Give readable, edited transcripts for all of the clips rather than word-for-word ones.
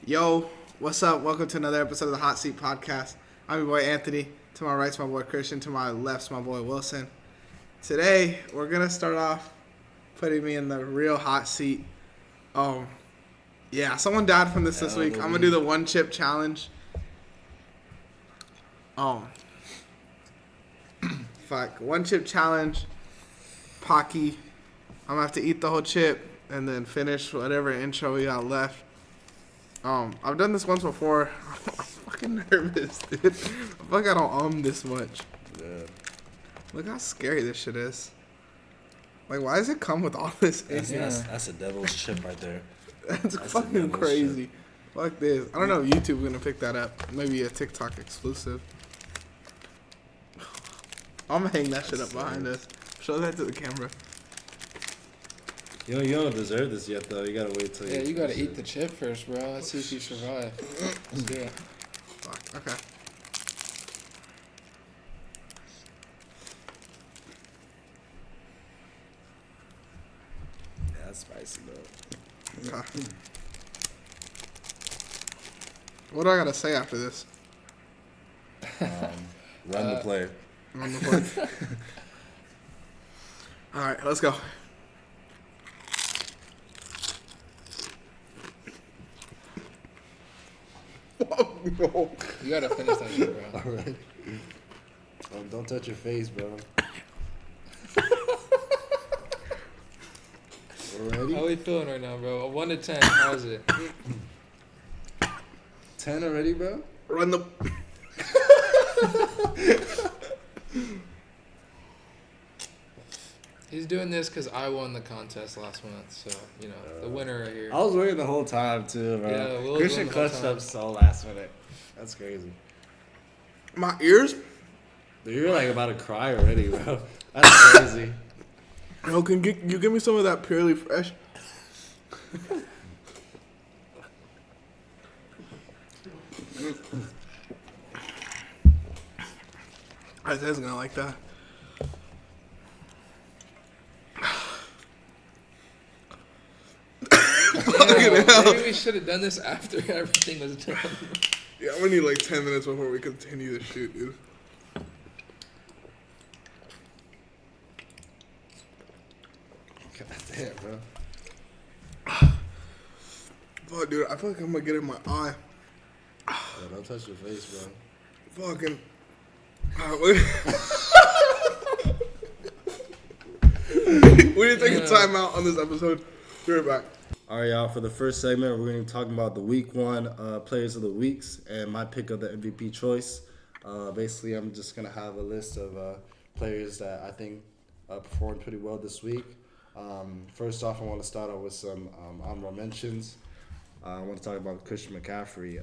Yo, what's up? Welcome to another episode of the Hot Seat Podcast. I'm your boy Anthony. To my right's my boy Christian. To my left's my boy Wilson. Today, we're going to start off putting me in the real hot seat. Someone died from this week. I'm going to do the one chip challenge. One chip challenge. Pocky. I'm going to have to eat the whole chip and then finish whatever intro we got left. I've done this once before. I'm fucking nervous, dude. I feel like I don't this much. Yeah. Look how scary this shit is. Like, why does it come with all this? That's a devil's chip right there. That's fucking crazy. Fuck this. I don't know if YouTube's gonna pick that up. Maybe a TikTok exclusive. I'm gonna hang that shit up behind us. Show that to the camera. You don't deserve this yet, though. You gotta wait till you gotta eat the chip first, bro. Let's see if you survive. Let's do it. Fuck, okay. Yeah, that's spicy, though. Okay. What do I gotta say after this? Run the play. Run the play. Alright, let's go. No. You gotta finish that shit, bro. Alright. Don't touch your face, bro. Already? How are we feeling right now, bro? 1 to 10, how's it? 10 already, bro? Run the... He's doing this because I won the contest last month, so, the winner right here. I was waiting the whole time, too, bro. Yeah, Will's Christian won the whole clutched time. up so last minute. That's crazy. My ears? Dude, you're like about to cry already, bro. That's crazy. Yo, can you give me some of that Purely Fresh? Isaiah's gonna like that. Maybe we should have done this after everything was done. Yeah, I'm gonna need like 10 minutes before we continue the shoot, dude. God damn, bro. Fuck, dude, I feel like I'm gonna get in my eye. Yo, don't touch your face, bro. Fucking. We need to take a timeout on this episode. Be right back. All right, y'all. For the first segment, we're going to be talking about the Week 1 Players of the Weeks and my pick of the MVP choice. Basically, I'm just going to have a list of players that I think performed pretty well this week. First off, I want to start off with some honorable mentions. I want to talk about Christian McCaffrey.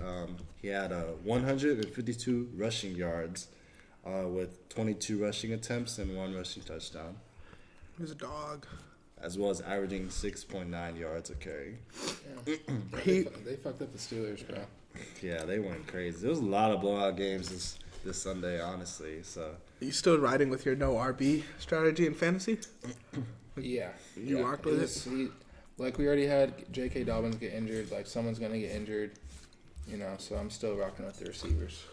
He had 152 rushing yards with 22 rushing attempts and 1 rushing touchdown, He's a dog. as well as averaging 6.9 yards a carry. Yeah. They fucked up the Steelers, bro. Yeah, they went crazy. There was a lot of blowout games this Sunday, honestly. So You still riding with your no RB strategy in fantasy? Yeah. You rocked with it? Like, we already had J.K. Dobbins get injured. Like, someone's going to get injured. So I'm still rocking with the receivers.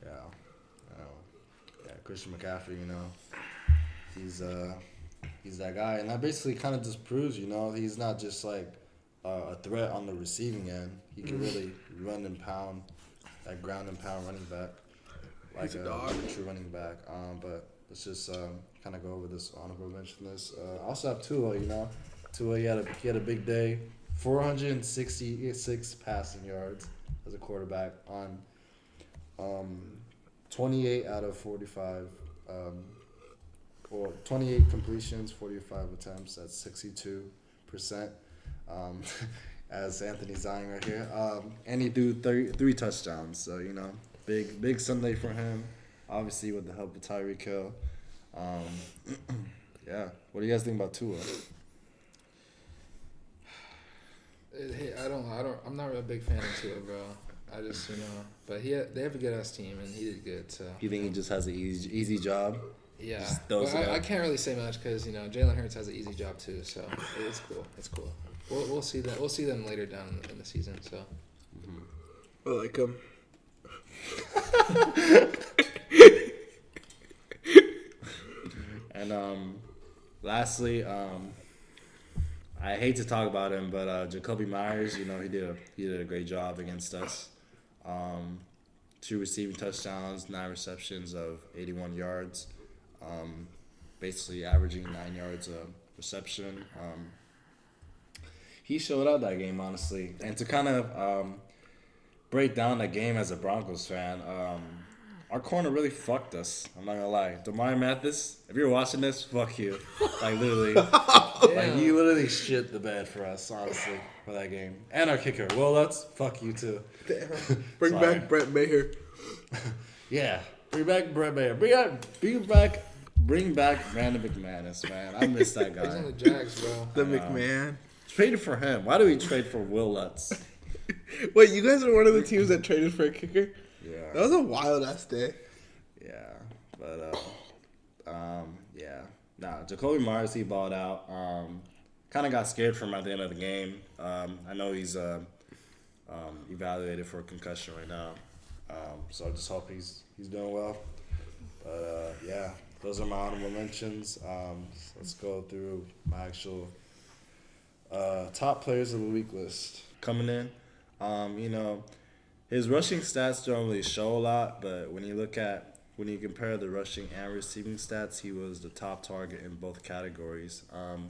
yeah, Christian McCaffrey, he's that guy, and that basically kind of just proves, he's not just like a threat on the receiving end. He can really run and pound, that ground and pound running back, like He's a dog. a true running back. But let's just kind of go over this honorable mention list. Also have Tua, Tua, he had a big day, 466 passing yards as a quarterback on 28 out of 45. Or 28 completions, 45 attempts. That's 62%. As Anthony Zion right here. And he threw three touchdowns. So, big Sunday for him. Obviously, with the help of Tyreek Hill. Yeah. What do you guys think about Tua? Hey, I'm not a big fan of Tua, bro. I just, but they have a good ass team, and he did good. So You think he just has an easy job? Yeah, Just throws well, it I out. can't really say much because Jalen Hurts has an easy job too, so it's cool. It's cool. We'll see that. We'll see them later down in the season. So I like him. And lastly, I hate to talk about him, but Jacoby Myers, he did a great job against us. 2 receiving touchdowns, 9 receptions of 81 yards, basically averaging 9 yards a reception. He showed out that game, honestly. And to kind of break down that game as a Broncos fan, our corner really fucked us. I'm not gonna lie. Demar Mathis, if you're watching this, fuck you. Like literally, like you literally shit the bed for us, honestly, for that game. And our kicker, well, that's fuck you too. Damn. Bring back Brett Maher. Yeah, bring back Brett Maher. Bring back Brandon McManus, man. I miss that guy. He's on the Jags, bro. The McMahon. Traded for him. Why do we trade for Will Lutz? Wait, you guys are one of the teams that traded for a kicker? Yeah. That was a wild ass day. Yeah, but yeah. Nah, Jacoby Myers, he balled out. Kind of got scared from him at the end of the game. I know he's evaluated for a concussion right now. So I just hope he's doing well. But yeah, those are my honorable mentions. Let's go through my actual top players of the week list. Coming in, his rushing stats don't really show a lot, but when you compare the rushing and receiving stats, he was the top target in both categories.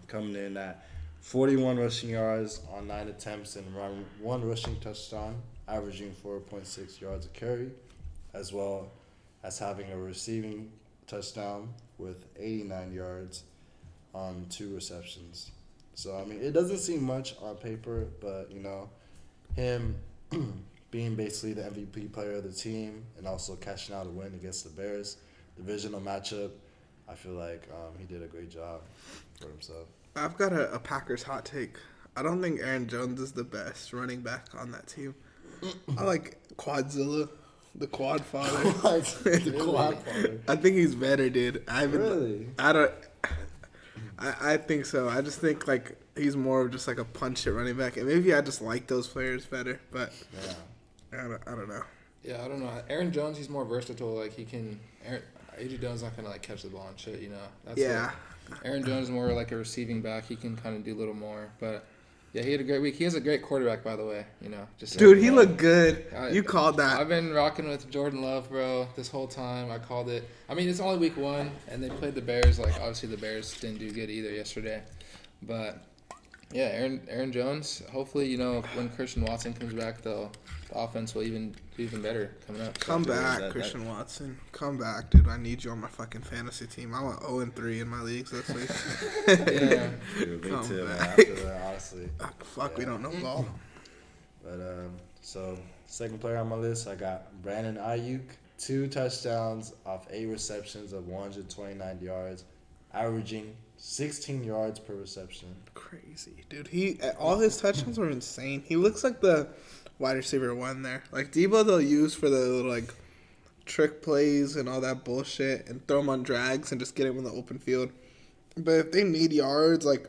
Coming in at 41 rushing yards on 9 attempts and 1 rushing touchdown, averaging 4.6 yards a carry, as well as having a receiving touchdown with 89 yards on 2 receptions. So, I mean, it doesn't seem much on paper, but, him being basically the MVP player of the team and also cashing out a win against the Bears, divisional matchup, I feel like he did a great job for himself. I've got a Packers hot take. I don't think Aaron Jones is the best running back on that team. I like Quadzilla, the Quad Father. The Quad Father. I think he's better, dude. Really? I think so. I just think like he's more of just like a punch hit running back, and maybe I just like those players better. But yeah, I don't know. Yeah, I don't know. Aaron Jones, he's more versatile. Like he can. A.J. Dillon's not gonna like catch the ball and shit. That's yeah. Aaron Jones is more like a receiving back. He can kind of do a little more, but. Yeah, he had a great week. He has a great quarterback, by the way. Dude, he looked good. You called that. I've been rocking with Jordan Love, bro, this whole time. I called it. I mean, it's only week 1, and they played the Bears. Like, obviously, the Bears didn't do good either yesterday. But, yeah, Aaron Jones, hopefully, when Christian Watson comes back, the offense will do even better coming up. Come back, Christian Watson. Come back, dude. I need you on my fucking fantasy team. I went 0-3 in my leagues this week. Yeah. Dude, me too, man. Back. After that, honestly. Fuck, we don't know ball. But, so, second player on my list, I got Brandon Ayuk. 2 touchdowns off 8 receptions of 129 yards, averaging 16 yards per reception. Crazy, dude. All his touchdowns were insane. He looks like the wide receiver 1 there. Like Debo, they'll use for the like trick plays and all that bullshit, and throw him on drags and just get him in the open field. But if they need yards, like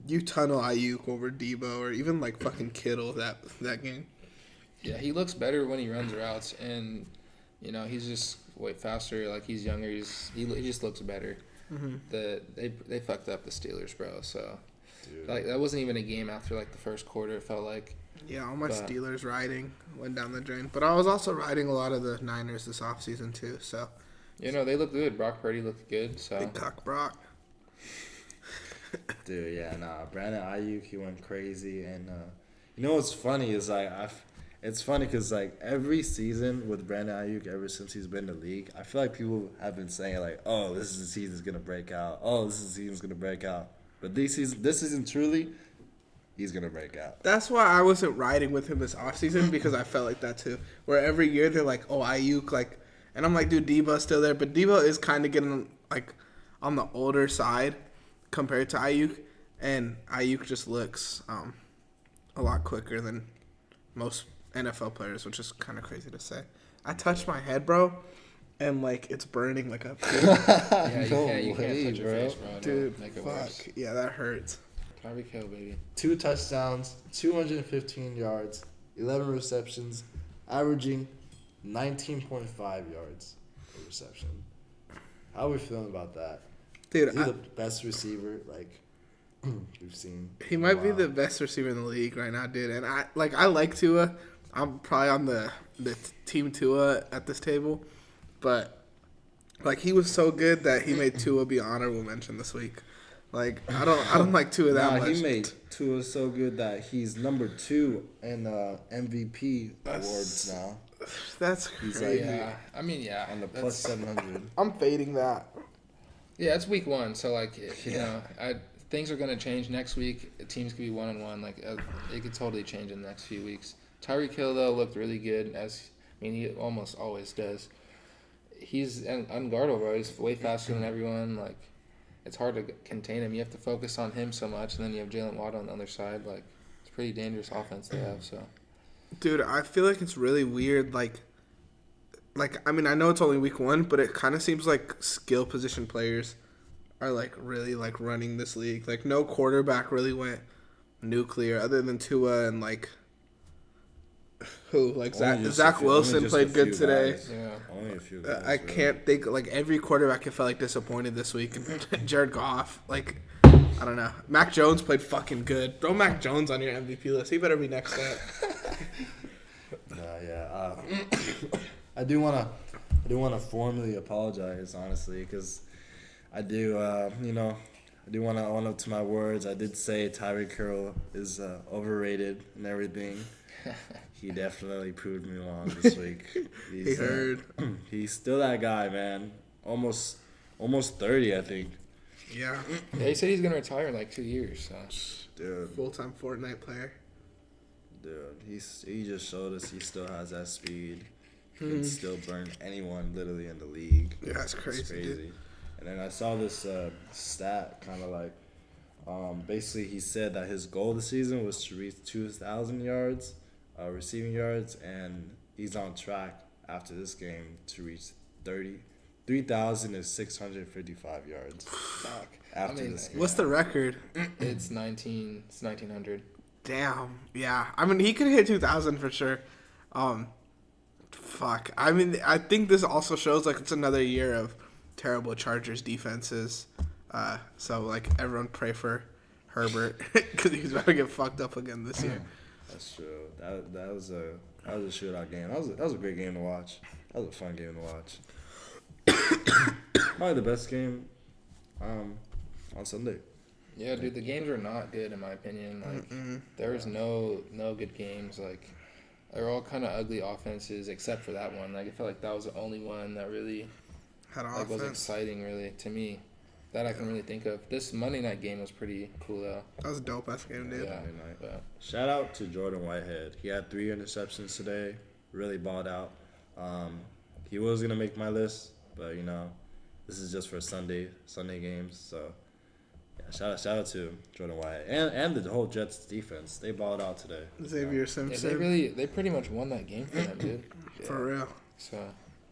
you tunnel Ayuk over Debo or even like fucking Kittle that game. Yeah, he looks better when he runs routes, and he's just way faster. Like he's younger. He just looks better. Mm-hmm. They fucked up the Steelers, bro. So like that wasn't even a game after like the first quarter. It felt like. Yeah, all my Steelers riding went down the drain. But I was also riding a lot of the Niners this offseason too. So. They look good. Brock Purdy looked good. So. Big cock Brock. Dude, yeah, Brandon Ayuk, he went crazy, and what's funny is like it's funny because like every season with Brandon Ayuk, ever since he's been in the league, I feel like people have been saying like, oh, this is the season's gonna break out. Oh, this is the season's gonna break out. But this season truly, he's gonna break out. That's why I wasn't riding with him this offseason because I felt like that too. Where every year they're like, oh, Ayuk, like, and I'm like, dude, Debo's still there, but Debo is kind of getting like on the older side compared to Ayuk, and Ayuk just looks a lot quicker than most NFL players, which is kind of crazy to say. I touched my head, bro, and like it's burning like a yeah, you can't touch your face, bro. Dude, make it fuck. Worse. Yeah, that hurts. Tyreek Hill, baby. 2 touchdowns, 215 yards, 11 receptions, averaging 19.5 yards per reception. How are we feeling about that? Dude, Is he the best receiver we've seen? he might be the best receiver in the league right now, dude. And I like Tua. I'm probably on the team Tua at this table, but like he was so good that he made Tua be honorable mention this week. Like I don't like Tua that much. He made Tua so good that he's number 2 in MVP awards now. That's He's crazy. Yeah, I mean, yeah. On the plus 700. I'm fading that. Yeah, it's week 1, so like you know, things are gonna change next week. Teams could be 1-1. Like it could totally change in the next few weeks. Tyreek Hill though looked really good, he almost always does. He's unguardable, bro. He's way faster than everyone. Like it's hard to contain him. You have to focus on him so much, and then you have Jalen Waddle on the other side. Like it's a pretty dangerous offense they have. So, Dude, I feel like it's really weird. Like I mean, I know it's only week 1, but it kind of seems like skill position players are like really like running this league. Like no quarterback really went nuclear other than Tua and like who like Zach Wilson played good today. yeah. Only a few guys. I can't think like every quarterback I felt like disappointed this week. And Jared Goff, like I don't know. Mac Jones played fucking good. Throw Mac Jones on your MVP list. He better be next up. I do want to formally apologize, honestly, because I do want to own up to my words. I did say Tyreek Hill is overrated and everything. He definitely proved me wrong this week. He heard. He's still that guy, man. Almost 30, I think. Yeah. Yeah, he said he's gonna retire in like 2 years. So. Dude, Full-time Fortnite player. he just showed us he still has that speed. He can still burn anyone literally in the league. Yeah, that's crazy. It's crazy. Dude. And then I saw this stat kind of like, basically he said that his goal this season was to reach 2,000 yards, receiving yards, and he's on track after this game to reach 3,655 yards. Fuck. After this game. What's the record? It's 1900. Damn. Yeah. I mean, he could hit 2,000 for sure. Fuck. I mean, I think this also shows like it's another year of terrible Chargers defenses. So like everyone pray for Herbert because he's about to get fucked up again this year. That's true. That was a shootout game. That was a great game to watch. That was a fun game to watch. Probably the best game on Sunday. Yeah, dude, the games are not good in my opinion. Like there was no good games. Like they're all kind of ugly offenses except for that one. Like I feel like that was the only one that really Had like was offense. exciting really to me. That I can really think of. This Monday night game was pretty cool though. That was a dope ass game, dude. Yeah, Monday night. but Shout out to Jordan Whitehead. He had 3 interceptions today. Really balled out. He was gonna make my list, but this is just for Sunday games. So yeah, shout out to Jordan Whitehead and the whole Jets defense. They balled out today. Xavier yeah, Simpson. they pretty much won that game for them, dude. Yeah. For real. So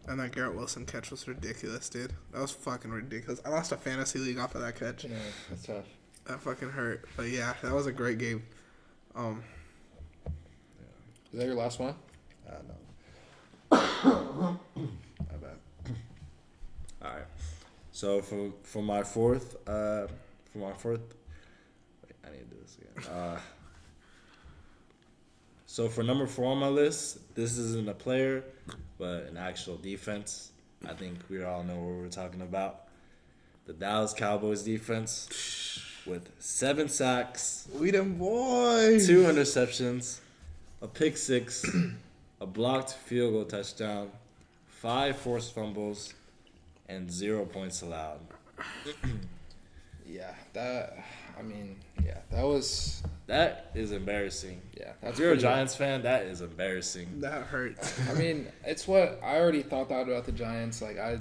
And that Garrett Wilson catch was ridiculous, dude. That was fucking ridiculous. I lost a fantasy league off of that catch. yeah, that's tough. That fucking hurt. But yeah, that was a great game. Is that your last one? No. My bad. All right. So for my fourth, wait, I need to do this again. So for number 4 on my list, this isn't a player, but an actual defense. I think we all know what we're talking about. The Dallas Cowboys defense with 7 sacks, We them boys. 2 interceptions, a pick 6, a blocked field goal touchdown, 5 forced fumbles, and 0 points allowed. Yeah, that was That is embarrassing. yeah. That's If you're a pretty- Giants fan, that is embarrassing. That hurts. I mean, it's what I already thought that about the Giants. Like I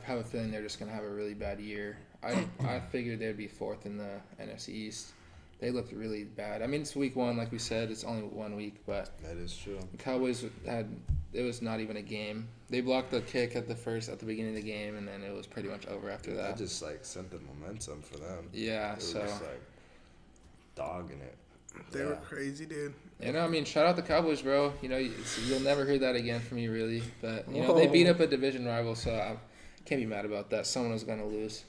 have a feeling they're just gonna have a really bad year. I figured they'd be 4th in the NFC East. They looked really bad. I mean, it's week 1, like we said. It's only 1 week, but That is true. the Cowboys it was not even a game. They blocked the kick at the beginning of the game, and then it was pretty much over after that. just sent the momentum for them. Yeah, so dogging it. They were crazy, dude. You know, I mean, shout out the Cowboys, bro. You know, you'll never hear that again from me, really. But, you know, they beat up a division rival, so I can't be mad about that. Someone was going to lose.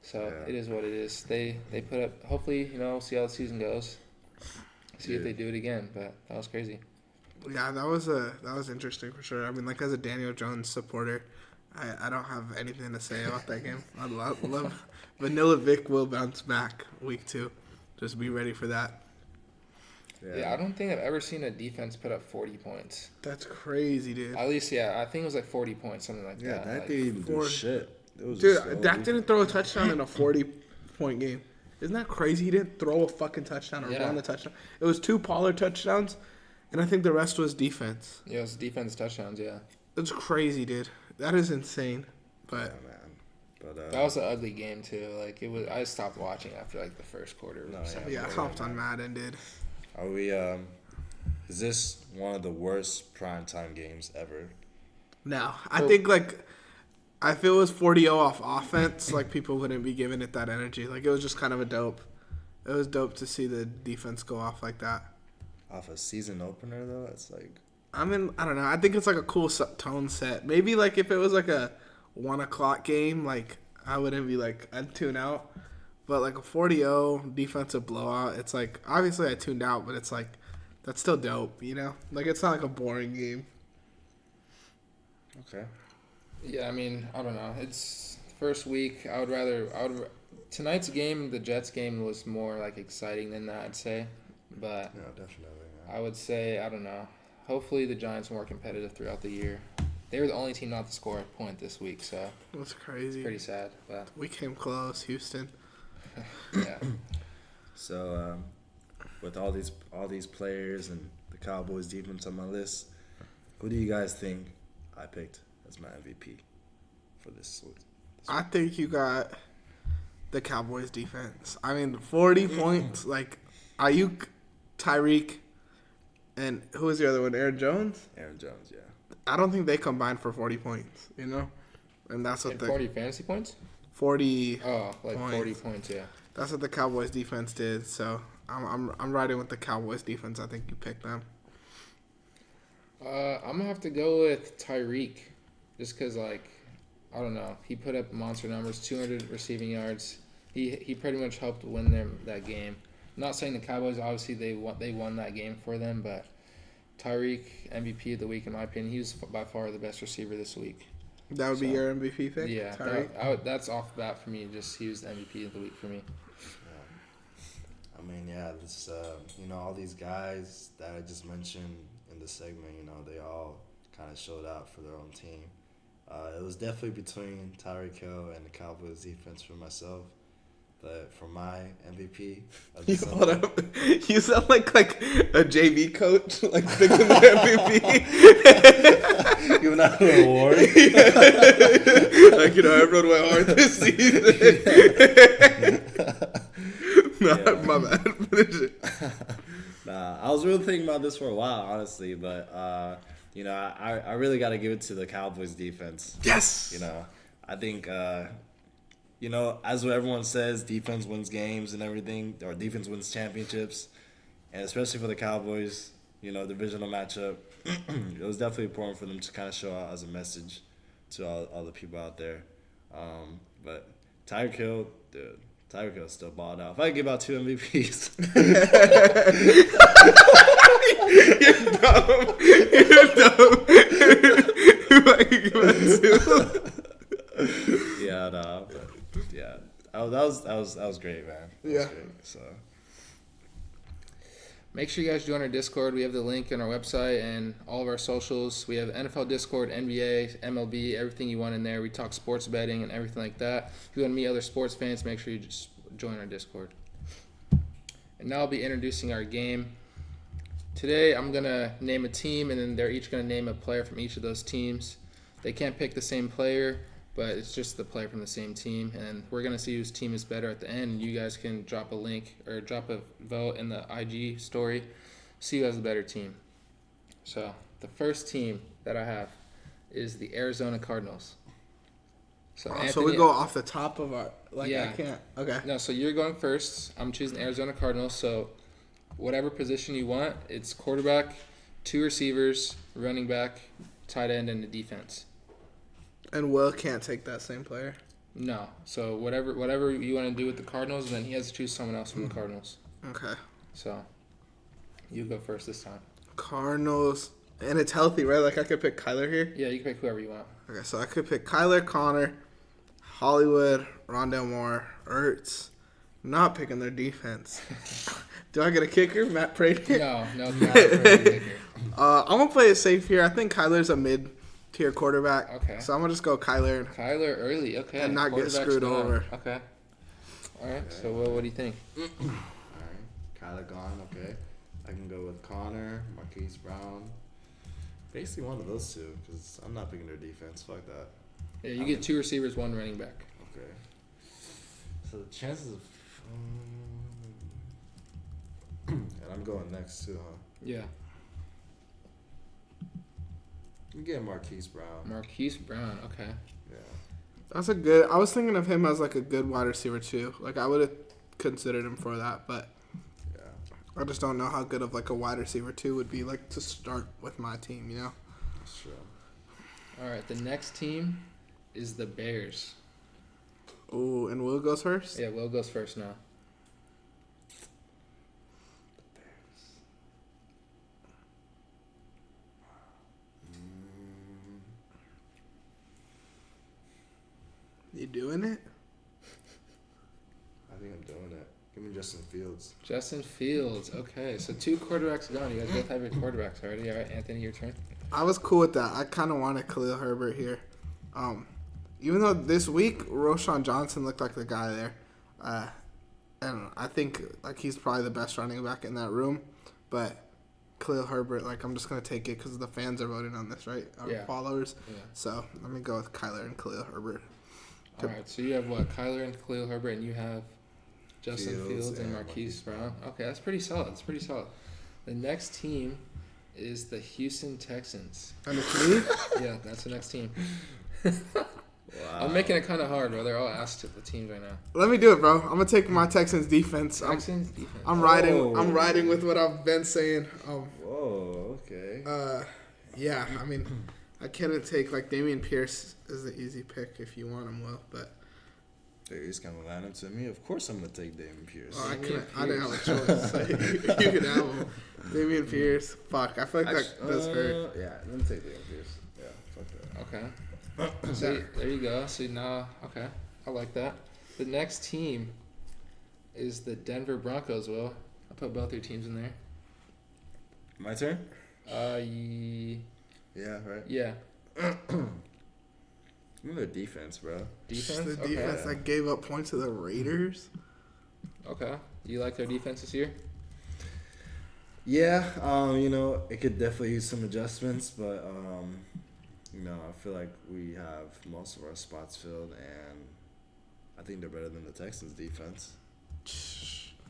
So it is what it is. They put up, hopefully, you know, we'll see how the season goes. See if they do it again, but that was crazy. Yeah, that was interesting for sure. I mean, like, as a Daniel Jones supporter, I don't have anything to say about that game. I love Vanilla Vic will bounce back week 2. Just be ready for that. Yeah, I don't think I've ever seen a defense put up 40 points. That's crazy, dude. At least, yeah, I think it was like 40 points, something like that. Yeah, that like, didn't even do shit. It was Dude, Dak didn't throw a touchdown in a 40-point game. Isn't that crazy? He didn't throw a fucking touchdown or run a touchdown. It was 2 Pollard touchdowns, and I think the rest was defense. Yeah, it was defense touchdowns, yeah. It's crazy, dude. That is insane. But man. But that was an ugly game too. Like it was, I stopped watching after like the first quarter. I hopped on Madden, dude. Are we? Is this one of the worst primetime games ever? No, I think like if it was 40-0 off offense, like people wouldn't be giving it that energy. Like it was just kind of a dope. It was dope to see the defense go off like that. Off a season opener though, it's like. I mean, I don't know. I think it's like a cool tone set. Maybe like if it was like a 1:00 game, like I wouldn't be like, I'd tune out. But like a 40-0 defensive blowout, it's like obviously I tuned out, but it's like that's still dope, you know? Like it's not like a boring game. Okay. Yeah, I mean, I don't know. It's first week. Tonight's game, the Jets game, was more like exciting than that, I'd say. But yeah, definitely. Yeah. I would say, I don't know. Hopefully the Giants are more competitive throughout the year. They were the only team not to score a point this week, so that's crazy. Pretty sad, but we came close, Houston. Yeah. So, with all these players and the Cowboys defense on my list, who do you guys think I picked as my MVP for this week? I think you got the Cowboys defense. I mean, 40 points, like Ayuk, Tyreek, and who was the other one? Aaron Jones? Aaron Jones, yeah. I don't think they combined for 40 points, you know? And that's what 40 fantasy points? 40 like points. 40 points, yeah. That's what the Cowboys defense did. So I'm riding with the Cowboys defense. I think you picked them. I'm going to have to go with Tyreek just because, like, I don't know. He put up monster numbers, 200 receiving yards. He pretty much helped win them that game. I'm not saying the Cowboys, obviously, they won that game for them, but Tyreek, MVP of the week, in my opinion. He was by far the best receiver this week. That would be your MVP pick? Yeah, that's off the bat for me. Just he was the MVP of the week for me. Yeah. I mean, yeah, this all these guys that I just mentioned in the segment, they all kind of showed out for their own team. It was definitely between Tyreek Hill and the Cowboys defense for myself. But for my MVP, hold up. You sound like a JV coach, like picking the MVP. Giving out an award. Like, I rode my hard this season. My bad. Finish it. Nah, I was really thinking about this for a while, honestly, but I really got to give it to the Cowboys defense. Yes. I think. As what everyone says, defense wins games and everything, or defense wins championships, and especially for the Cowboys, divisional matchup, it was definitely important for them to kind of show out as a message to all the people out there. But Tyreek Hill still balled out. If I could give out 2 MVPs. You're dumb. If I could give out 2. Yeah, no, but yeah, that was great, man. That was great, so. Make sure you guys join our Discord. We have the link on our website and all of our socials. We have NFL Discord, NBA, MLB, everything you want in there. We talk sports betting and everything like that. If you want to meet other sports fans, make sure you just join our Discord. And now I'll be introducing our game. Today I'm going to name a team, and then they're each going to name a player from each of those teams. They can't pick the same player, but it's just the player from the same team. And we're going to see whose team is better at the end. You guys can drop a link or drop a vote in the IG story. See who has the better team. So the first team that I have is the Arizona Cardinals. So we go off the top of our... I can't... Okay. No, so you're going first. I'm choosing Arizona Cardinals. So whatever position you want. It's quarterback, 2 receivers, running back, tight end, and the defense. And Will can't take that same player. No. So whatever you want to do with the Cardinals, and then he has to choose someone else from the Cardinals. Okay. So you go first this time. Cardinals. And it's healthy, right? Like I could pick Kyler here. Yeah, you can pick whoever you want. Okay, so I could pick Kyler, Connor, Hollywood, Rondale Moore, Ertz. I'm not picking their defense. Do I get a kicker? Matt Prater? No, kicker. I'm going to play it safe here. I think Kyler's a mid-tier quarterback. Okay. So I'm going to just go Kyler. Kyler early, okay. And not get Quarterback's screwed gone. over. Okay. All right, so what do you think? All right, Kyler gone. Okay, I can go with Connor, Marquise Brown. Basically one of those two, because I'm not picking their defense. Fuck that. Yeah, you get 2 receivers, 1 running back. Okay. So the chances of... and I'm going next too, huh? Yeah. I'm getting Marquise Brown. Marquise Brown, okay. Yeah. That's a good. I was thinking of him as like a good wide receiver too. Like I would have considered him for that, but Yeah. I just don't know how good of like a wide receiver too would be like to start with my team. You know. That's true. All right, the next team is the Bears. Oh, and Will goes first. Yeah, Will goes first now. You doing it? I think I'm doing it. Give me Justin Fields. Justin Fields, okay. So 2 quarterbacks gone. You guys both have your quarterbacks already. All right, Anthony, your turn. I was cool with that. I kind of wanted Khalil Herbert here. Even though this week Roshan Johnson looked like the guy there, and I think like he's probably the best running back in that room. But Khalil Herbert, like I'm just gonna take it because the fans are voting on this, right? Our Yeah. followers. Yeah. So let me go with Kyler and Khalil Herbert. All right, so you have what? Kyler and Khalil Herbert, and you have Justin Fields and and Marquise Brown. Okay, that's pretty solid. That's pretty solid. The next team is the Houston Texans. And it's me. Yeah, that's the next team. Wow. I'm making it kind of hard, bro. They're all asked to the teams right now. Let me do it, bro. I'm gonna take my Texans defense. Texans defense. I'm riding. Oh. I'm riding with what I've been saying. Whoa, okay. Yeah. I mean, I couldn't take like Dameon Pierce is the easy pick if you want him, Will. But You're just gonna line up to me. Of course, I'm gonna take Damon Pierce. I Dameon couldn't. I didn't have a Pierce. choice. So you could have him. Dameon Pierce. Fuck. I feel like that does hurt. Yeah, let me take Damon Pierce. Yeah, fuck that. Okay. So there you go. So now, okay, I like that. The next team is the Denver Broncos. Will I put both your teams in there? My turn. Yeah. Right. Yeah. Their defense, bro. Just Defense. the defense Okay. that gave up points to the Raiders. Okay. You like their defense this year? Yeah, it could definitely use some adjustments, but I feel like we have most of our spots filled, and I think they're better than the Texans' defense.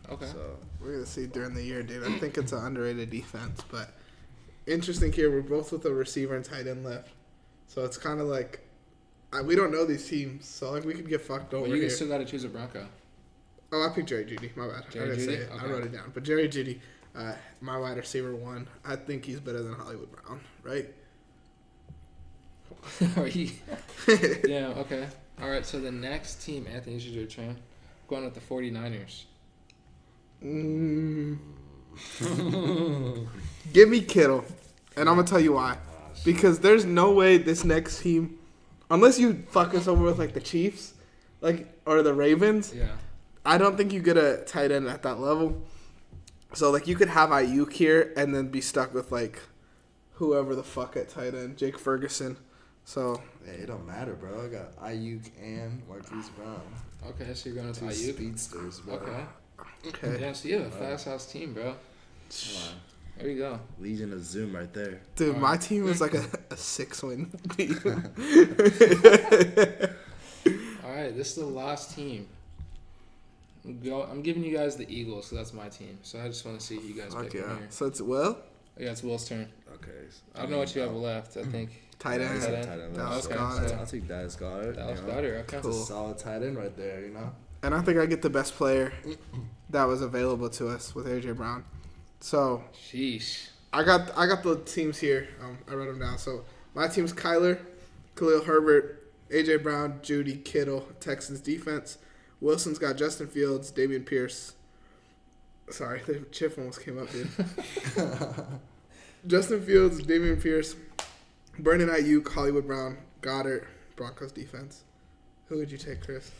Okay. So We're gonna see during the year, dude. I think it's an underrated defense, but interesting here. We're both with a receiver and tight end left, so it's kind of like we don't know these teams, so like we could get fucked over Well, you here. still got to choose a Bronco. Oh, I picked Jerry Judy. My bad. Jerry I didn't Jeudy? say it. I Okay. wrote it down. But Jerry Judy, my wide receiver 1. I think he's better than Hollywood Brown, right? Are you? Yeah. Okay. All right. So the next team, Anthony, this is your turn. Going with the 49ers. Give me Kittle, and I'm gonna tell you why. Because there's no way this next team, unless you fuck us over with like the Chiefs, or the Ravens. Yeah. I don't think you get a tight end at that level. So like you could have Ayuk here and then be stuck with like whoever the fuck at tight end, Jake Ferguson. So hey, it don't matter, bro. I got Ayuk and Marquise Brown. Okay. So you're going with Two Ayuk. speedsters, bro. Okay. okay, Yeah. So you have a fast house team, bro. Come on. There you go. Legion of Zoom right there. dude, my team is like a 6-win team. All right. This is the last team. I'm giving you guys the Eagles, so that's my team. So I just want to see who you guys pick Okay, in here. so it's Will, Yeah, it's Will's turn. Okay. I don't know what you have left. I think tight end. Tight end. Tight end. Dallas Okay, Goedert. so- I'll take Dallas Goedert. Dallas you know. Goedert. Okay. That's a Cool. solid tight end right there, And I think I get the best player that was available to us with AJ Brown. So Sheesh. I got the teams here. I wrote them down. So my team's Kyler, Khalil Herbert, AJ Brown, Judy, Kittle, Texans defense. Wilson's got Justin Fields, Dameon Pierce. Sorry, the chip almost came up, dude. Justin Fields, Dameon Pierce, Brandon Ayuk, Hollywood Brown, Goddard, Broncos defense. Who would you take, Chris?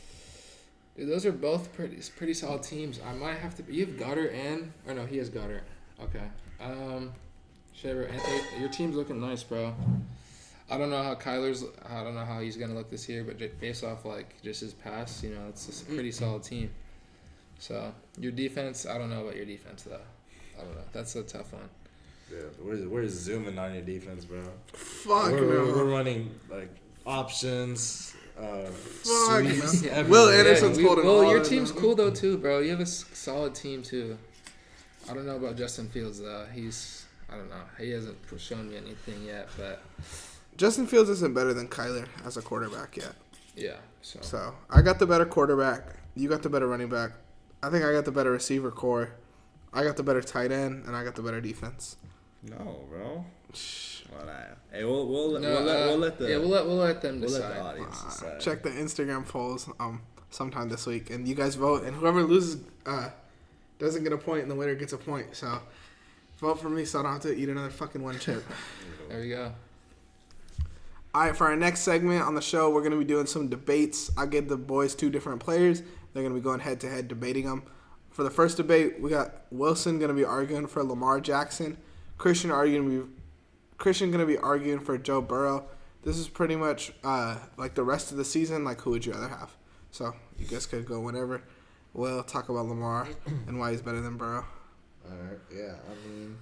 Dude, those are both pretty solid teams. I might have to. You have Goddard or no? He has Goddard. Okay. Shaver, Anthony, your team's looking nice, bro. I don't know how he's gonna look this year, but based off like just his past, it's a pretty solid team. So your defense, I don't know about your defense though. I don't know. That's a tough one. Yeah, we're zooming on your defense, bro. Fuck no. We're running like options. Sweeps, no. everywhere. Will Anderson's holding all your of team's them. cool though too, bro. You have a solid team too. I don't know about Justin Fields though. I don't know. He hasn't shown me anything yet, but Justin Fields isn't better than Kyler as a quarterback yet. yeah. So I got the better quarterback. You got the better running back. I think I got the better receiver core. I got the better tight end, and I got the better defense. No, bro. Hey, we'll let them decide. let the audience decide. Check the Instagram polls sometime this week, and you guys vote. And whoever loses doesn't get a point, and the winner gets a point. So vote for me, so I don't have to eat another fucking one chip. There we go. All right, for our next segment on the show, we're gonna be doing some debates. I give the boys 2 different players. They're gonna be going head to head debating them. For the first debate, we got Wilson gonna be arguing for Lamar Jackson. Christian gonna be arguing for Joe Burrow. This is pretty much like the rest of the season. Like, who would you rather have? So you guys could go whenever. We'll talk about Lamar and why he's better than Burrow. All right. Yeah. I mean,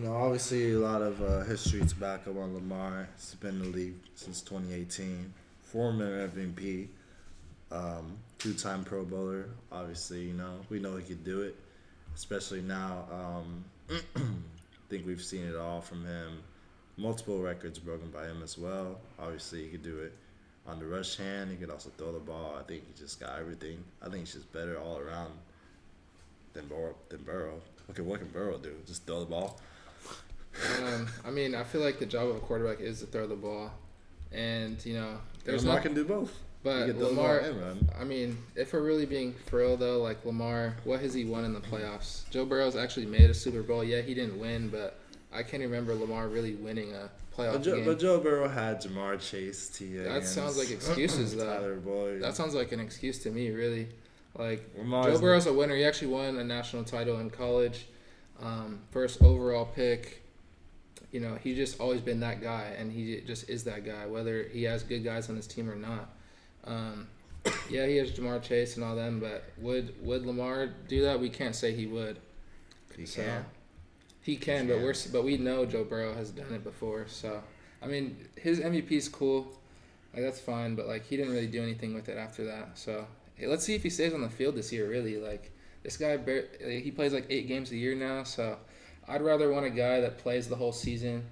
obviously a lot of history to back up on Lamar. He's been in the league since 2018. Former MVP. 2-time Pro Bowler. Obviously, we know he could do it. Especially now. I think we've seen it all from him. Multiple records broken by him as well. Obviously, he could do it on the rush hand. He could also throw the ball. I think he just got everything. I think he's just better all around than Burrow. Okay, what can Burrow do? Just throw the ball? I feel like the job of a quarterback is to throw the ball. And, Lamar can do both. But Lamar, if we're really being for real though, like Lamar, what has he won in the playoffs? Joe Burrow's actually made a Super Bowl. Yeah, he didn't win, but I can't remember Lamar really winning a playoff game. But Joe Burrow had Jamar Chase, T. Higgins. That sounds like excuses though. Tyler Boyd. That sounds like an excuse to me, really. Like Lamar's Joe Burrow's a winner. He actually won a national title in college, first overall pick. He's just always been that guy, and he just is that guy, whether he has good guys on his team or not. Yeah, he has Jamar Chase and all them, but would Lamar do that? We can't say he would. He can. He can, but we know Joe Burrow has done it before. So, his MVP's cool. Like, that's fine, but like he didn't really do anything with it after that. So, hey, let's see if he stays on the field this year. Really, like this guy, he plays like 8 games a year now. So, I'd rather want a guy that plays the whole season.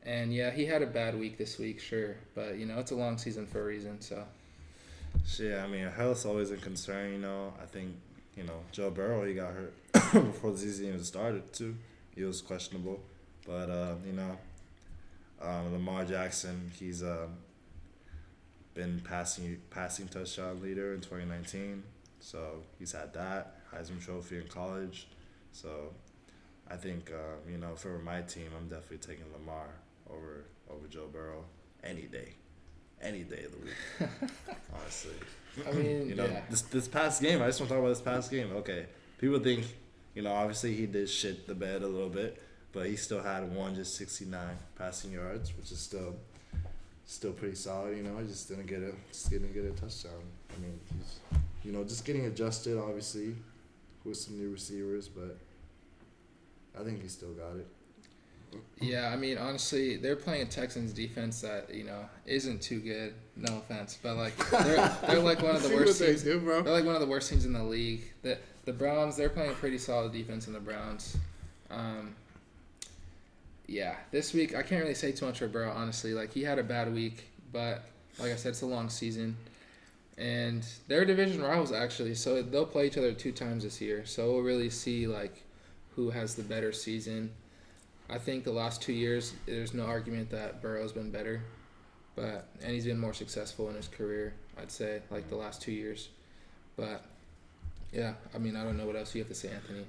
And yeah, he had a bad week this week, sure, but it's a long season for a reason. So. Yeah, health's always a concern, I think, Joe Burrow, he got hurt before the season even started, too. He was questionable. But, Lamar Jackson, he's been passing touchdown leader in 2019. So, he's had that. Heisman Trophy in college. So, I think, for my team, I'm definitely taking Lamar over Joe Burrow any day. Any day of the week, honestly. This past game, I just want to talk about this past game. Okay, people think, obviously he did shit the bed a little bit, but he still had 169 passing yards, which is still pretty solid. He just didn't get a touchdown. He's, just getting adjusted, obviously, with some new receivers, but I think he still got it. Yeah, honestly, they're playing a Texans defense that isn't too good. No offense, but like they're like one of the worst teams. They're like one of the worst teams in the league. The Browns, they're playing a pretty solid defense in the Browns. Yeah, this week I can't really say too much for Burrow. Honestly, like he had a bad week, but like I said, it's a long season, and they're division rivals actually. So they'll play each other 2 times this year. So we'll really see like who has the better season. I think the last 2 years, there's no argument that Burrow's been better, and he's been more successful in his career, I'd say, like the last 2 years. But, yeah, I mean, I don't know what else you have to say, Anthony.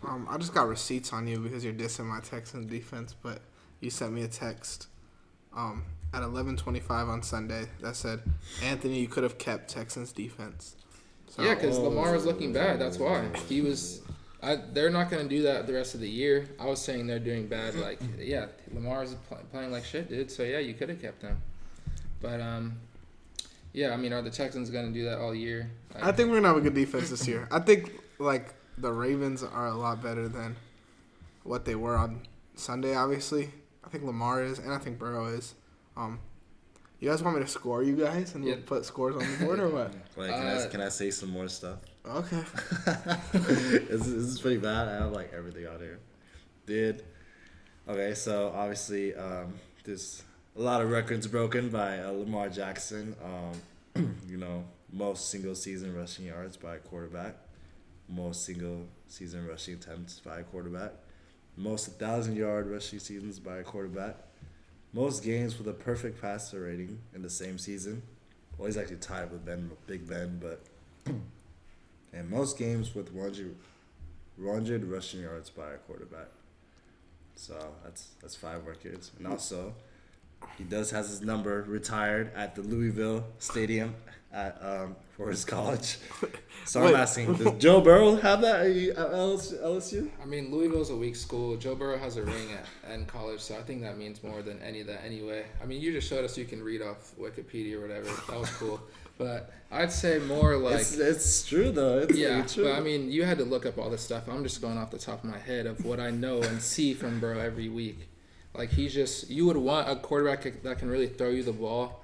I just got receipts on you because you're dissing my Texans defense, but you sent me a text at 11:25 on Sunday that said, Anthony, you could have kept Texans defense. So, Yeah, because Lamar was looking bad. That's why. He was they're not going to do that the rest of the year. I was saying they're doing bad. Like, yeah, Lamar's playing like shit, dude. So, yeah, you could have kept him. But, yeah, I mean, are the Texans going to do that all year? I think we're going to have a good defense this year. I think, like, the Ravens are a lot better than what they were on Sunday, obviously. I think Lamar is, and I think Burrow is. You guys want me to score you guys and we'll put scores on the board or what? Like, can I say some more stuff? Okay. This is pretty bad. I have like everything on here. Okay, so obviously there's a lot of records broken by Lamar Jackson. Most single season rushing yards by a quarterback, most single season rushing attempts by a quarterback, most 1,000-yard rushing seasons by a quarterback, most games with a perfect passer rating in the same season. Well, he's actually tied with Big Ben, but and most games with 100 rushing yards by a quarterback. So that's 5 records. And also, he has his number retired at the Louisville Stadium for his college. So I'm asking, does Joe Burrow have that at LSU? I mean, Louisville's a weak school. Joe Burrow has a ring in college, so I think that means more than any of that anyway. I mean, you just showed us you can read off Wikipedia or whatever. That was cool. But I'd say more like... It's true, though. It's really true. But I mean, you had to look up all this stuff. I'm just going off the top of my head of what I know and see from Burrow every week. Like, you would want a quarterback that can really throw you the ball.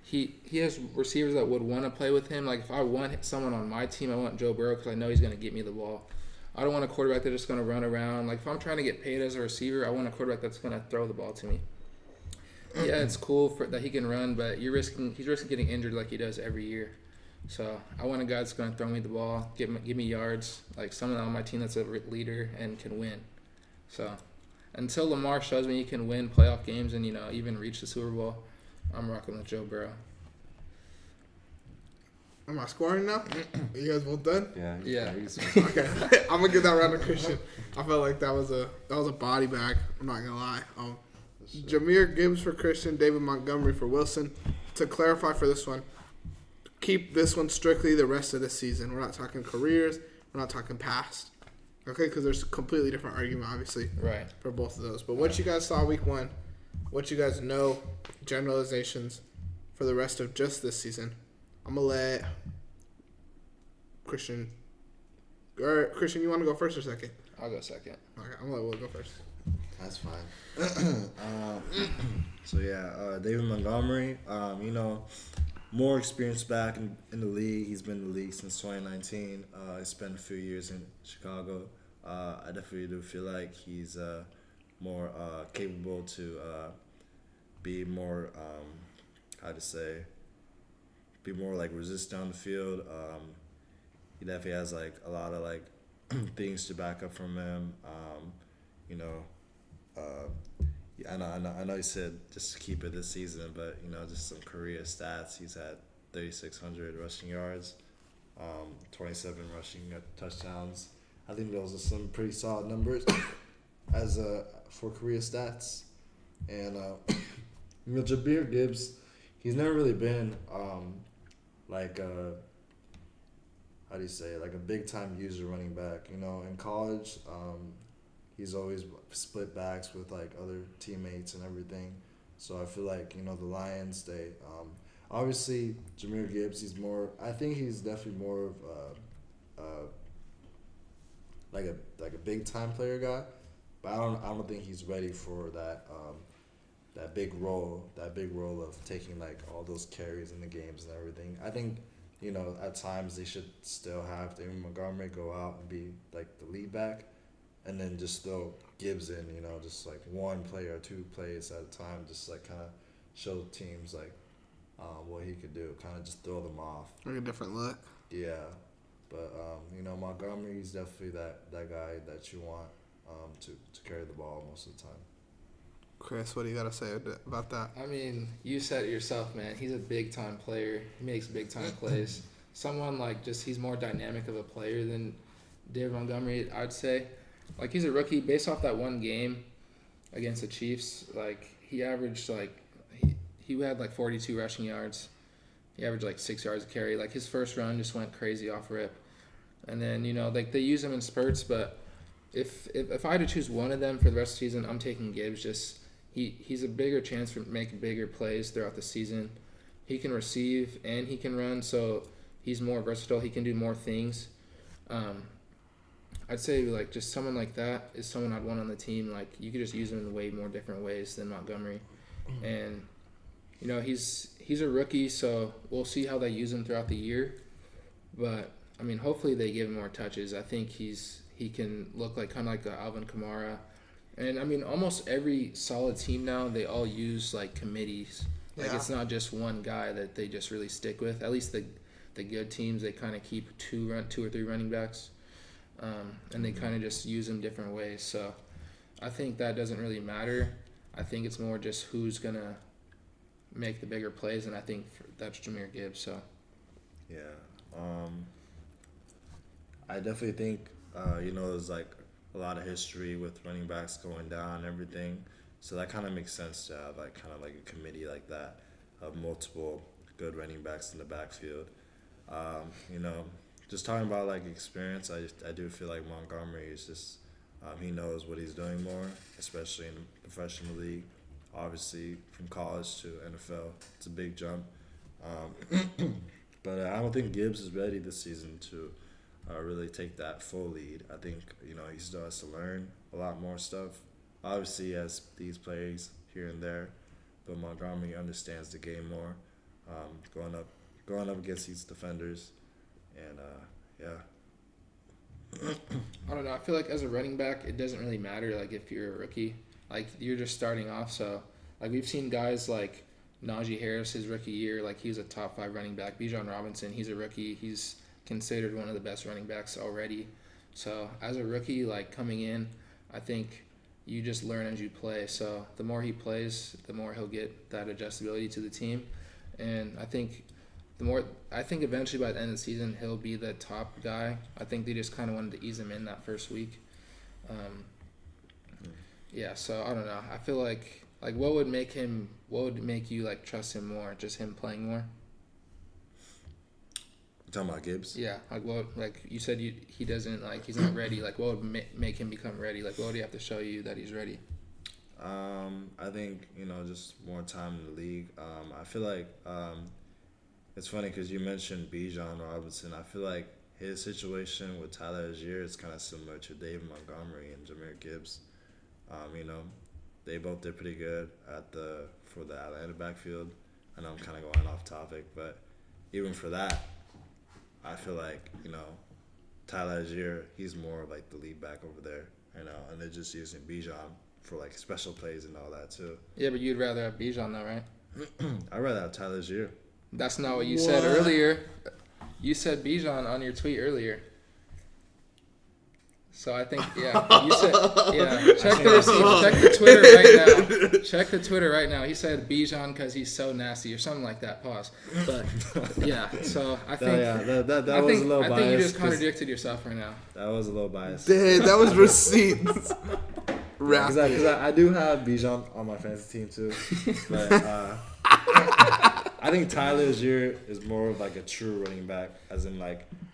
He has receivers that would want to play with him. Like, if I want someone on my team, I want Joe Burrow because I know he's going to get me the ball. I don't want a quarterback that's just going to run around. Like, if I'm trying to get paid as a receiver, I want a quarterback that's going to throw the ball to me. Yeah, it's cool that he can run, but he's risking getting injured like he does every year. So I want a guy that's going to throw me the ball, give me yards, like someone on my team that's a leader and can win. So until Lamar shows me he can win playoff games and, even reach the Super Bowl, I'm rocking with Joe Burrow. Am I scoring now? Are you guys both done? Yeah. Okay. I'm gonna give that round to Christian. I felt like that was a body bag. I'm not gonna lie. Jahmyr Gibbs for Christian, David Montgomery for Wilson. To clarify for this one, keep this one strictly the rest of the season. We're not talking careers. We're not talking past. Okay, because there's a completely different argument, obviously, right, for both of those. But what you guys saw week 1, what you guys know, generalizations for the rest of just this season. I'm going to let Christian. Christian, you want to go first or second? I'll go second. Okay, I'm going to let Will go first. That's fine. David Montgomery, more experienced back in the league. He's been in the league since 2019. He spent a few years in Chicago. I definitely do feel like he's more capable to be more, be more like resistant on the field. He definitely has like a lot of like things to back up from him. I know he said just to keep it this season, but just some career stats. He's had 3,600 rushing yards, 27 rushing touchdowns. I think those are some pretty solid numbers for career stats. And Jahmyr Gibbs, he's never really been like a big time user running back. In college, he's always split backs with like other teammates and everything. So I feel like the Lions, they obviously Jahmyr Gibbs, I think he's definitely more of like a big time player guy, but I don't think he's ready for that big role of taking like all those carries in the games and everything. I think at times they should still have David Montgomery go out and be like the lead back, and then just throw Gibbs in, just like one play or 2 plays at a time, just like kind of show teams like what he could do, kind of just throw them off. Like a different look. Yeah, but Montgomery's definitely that guy that you want to carry the ball most of the time. Chris, what do you gotta say about that? I mean, you said it yourself, man. He's a big time player. He makes big time plays. Someone like he's more dynamic of a player than David Montgomery, I'd say. Like, he's a rookie. Based off that one game against the Chiefs, like, he averaged he had 42 rushing yards. He averaged 6 yards a carry. Like, his first run just went crazy off rip. And then, they use him in spurts, but if I had to choose one of them for the rest of the season, I'm taking Gibbs. Just he's a bigger chance for making bigger plays throughout the season. He can receive and he can run, so he's more versatile. He can do more things. I'd say just someone like that is someone I'd want on the team. Like, you could just use him in way more different ways than Montgomery. And he's a rookie, so we'll see how they use him throughout the year. But I mean, hopefully they give him more touches. I think he can look kind of like Alvin Kamara. And I mean, almost every solid team now, they all use committees. It's not just one guy that they just really stick with. At least the good teams, they kind of keep two or three running backs, and they kind of just use them different ways. So I think that doesn't really matter. I think it's more just who's gonna make the bigger plays, and I think that's Jahmyr Gibbs. So yeah, I definitely think there's a lot of history with running backs going down and everything. So that kind of makes sense to have a committee like that of multiple good running backs in the backfield. Just talking about experience, I do feel like Montgomery is just he knows what he's doing more, especially in the professional league. Obviously, from college to NFL, it's a big jump. But I don't think Gibbs is ready this season to really take that full lead. I think he still has to learn a lot more stuff. Obviously, he has these plays here and there, but Montgomery understands the game more. Going up against these defenders, and I don't know. I feel like as a running back, it doesn't really matter if you're a rookie. You're just starting off. So we've seen guys like Najee Harris his rookie year. He was a top 5 running back. Bijan Robinson, he's a rookie. He's considered one of the best running backs already. So as a rookie, coming in, I think you just learn as you play. So the more he plays, the more he'll get that adjustability to the team. And I think eventually by the end of the season, he'll be the top guy. I think they just kind of wanted to ease him in that first week. Yeah, so I don't know. I feel like what would make you trust him more? Just him playing more? You talking about Gibbs? Yeah, you said he doesn't he's not ready. What would make him become ready? What would he have to show you that he's ready? I think just more time in the league. I feel like it's funny because you mentioned Bijan Robinson. I feel like his situation with Tyler Algier is kind of similar to David Montgomery and Jahmyr Gibbs. They both did pretty good for the Atlanta backfield. I know I'm kind of going off topic, but even for that, I feel like Tyler Algier, he's more of the lead back over there, and they're just using Bijan for special plays and all that too. Yeah, but you'd rather have Bijan though, right? I'd rather have Tyler Algier. That's not what you said earlier. You said Bijan on your tweet earlier. So I think, yeah, you said, yeah. Check the Twitter right now. Check the Twitter right now. He said Bijan because he's so nasty or something like that. Pause. But yeah, so I think that was a little biased. I think you just contradicted yourself right now. That was a little biased. Dude, that was receipts. Because I do have Bijan on my fantasy team too, but I think Tyler Algier is more of a true running back, as in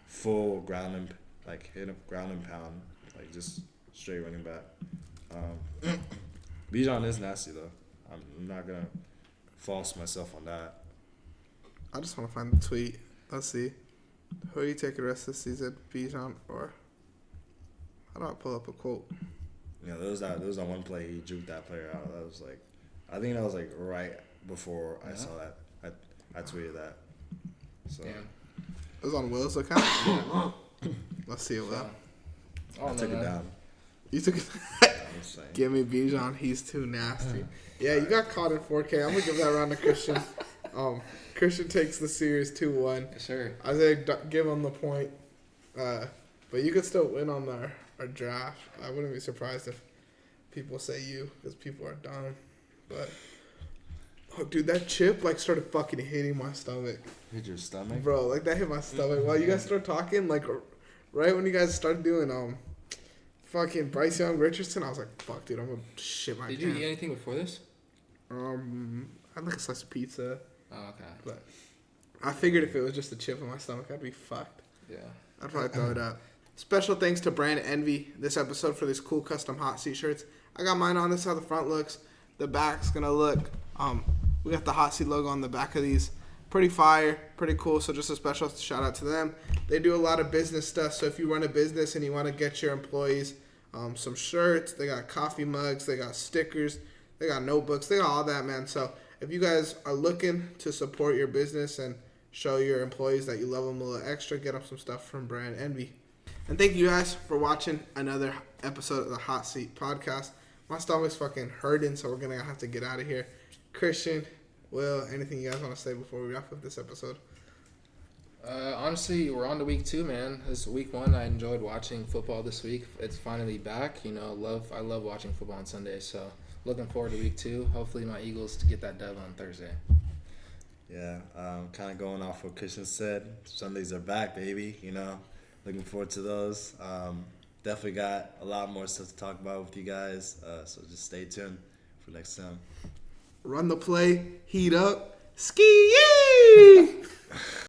full ground and hit up ground and pound, just straight running back. Bijan is nasty though. I'm not gonna false myself on that. I just want to find the tweet. Let's see. Who do you take the rest of the season, Bijan or? How do I pull up a quote? There was that one play he juked that player out. That was I think that was right before I saw that. I tweeted that. So it was on Will's account. Let's see it. Will. I took it down. You took it. Give me Bijan. He's too nasty. Yeah, you got caught in 4K. I'm gonna give that round to Christian. Christian takes the series 2-1. Yes, sir. Isaiah, give him the point. But you could still win on or draft. I wouldn't be surprised if people say you because people are dumb. But oh, dude, that chip like started fucking hitting my stomach. Hit your stomach, Bro. Like that hit my stomach. While you guys started talking, like right when you guys started doing fucking Bryce Young Richardson, I was like, fuck, dude, I'm gonna shit my Did pants. you eat anything before this? I had like a slice of pizza, Oh, okay. but I figured if it was just a chip in my stomach, I'd be fucked. Yeah. I'd probably throw it up. Special thanks to Brand Envy this episode for these cool custom hot seat shirts. I got mine on. This is how the front looks. The back's gonna look. We got the hot seat logo on the back of these. Pretty fire, pretty cool. So just a special shout out to them. They do a lot of business stuff. So if you run a business and you want to get your employees some shirts, they got coffee mugs, they got stickers, they got notebooks, they got all that, man. So if you guys are looking to support your business and show your employees that you love them a little extra, get them some stuff from Brand Envy. And thank you guys for watching another episode of the Hot Seat Podcast. My stomach's fucking hurting, so we're going to have to get out of here. Christian, Will, anything you guys want to say before we wrap up this episode? Honestly, we're on to week 2, man. This week 1, I enjoyed watching football this week. It's finally back. You know, I love watching football on Sunday, so looking forward to week 2. Hopefully my Eagles to get that dub on Thursday. Yeah, kind of going off what Christian said. Sundays are back, baby. You know, looking forward to those. Definitely got a lot more stuff to talk about with you guys. So just stay tuned for next time. Run the play, heat up, ski!